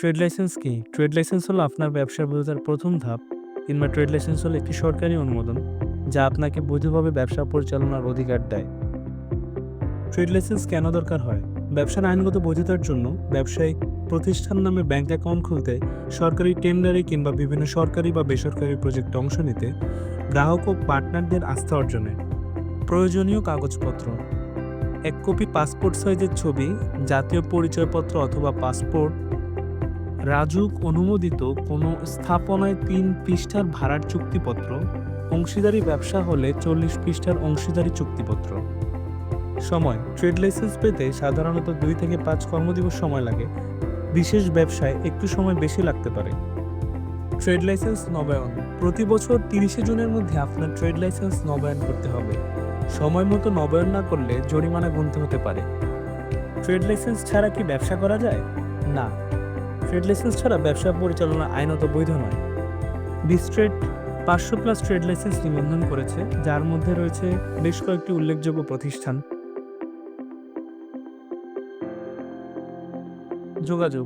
Trade licence কি? Trade licence হলো আপনার ব্যবসার বৈধতার প্রথম ধাপ, কিংবা ট্রেড লাইসেন্স হলো একটি সরকারি অনুমোদন যা আপনাকে বৈধভাবে ব্যবসা পরিচালনার অধিকার দেয়। ট্রেড লাইসেন্স কেন দরকার হয়? ব্যবসার আইনগত বৈধতার জন্য ব্যবসায়িক প্রতিষ্ঠান নামে ব্যাংক অ্যাকাউন্ট খুলতে, সরকারি টেন্ডারে কিংবা বিভিন্ন সরকারি বা বেসরকারি প্রজেক্টে অংশ নিতে, গ্রাহক ও পার্টনারদের আস্থা অর্জনে। প্রয়োজনীয় কাগজপত্র: এক কপি পাসপোর্ট সাইজের ছবি, জাতীয় পরিচয়পত্র অথবা পাসপোর্ট, রাজুক অনুমোদিত কোনো স্থাপনায় ৩ পৃষ্ঠার ভাড়ার চুক্তিপত্র, অংশীদারি ব্যবসা হলে ৪০ পৃষ্ঠার অংশীদারি চুক্তিপত্র। সময়: ট্রেড লাইসেন্স পেতে সাধারণত ২ থেকে ৫ কর্মদিবস সময় লাগে, বিশেষ ব্যবসায় একটু সময় বেশি লাগতে পারে। ট্রেড লাইসেন্স নবায়ন: প্রতি বছর ৩০শে জুনের মধ্যে আপনার ট্রেড লাইসেন্স নবায়ন করতে হবে। সময় মতো নবায়ন না করলে জরিমানা গুনতে হতে পারে। ট্রেড লাইসেন্স ছাড়া কি ব্যবসা করা যায়? না, ট্রেড লাইসেন্স ছাড়া ব্যবসা পরিচালনা আইনত বৈধ নয়। বিস্ট্রেট ৫০০+ ট্রেড লাইসেন্স নিবন্ধন করেছে, যার মধ্যে রয়েছে বেশ কয়েকটি উল্লেখযোগ্য প্রতিষ্ঠান। যোগাযোগ: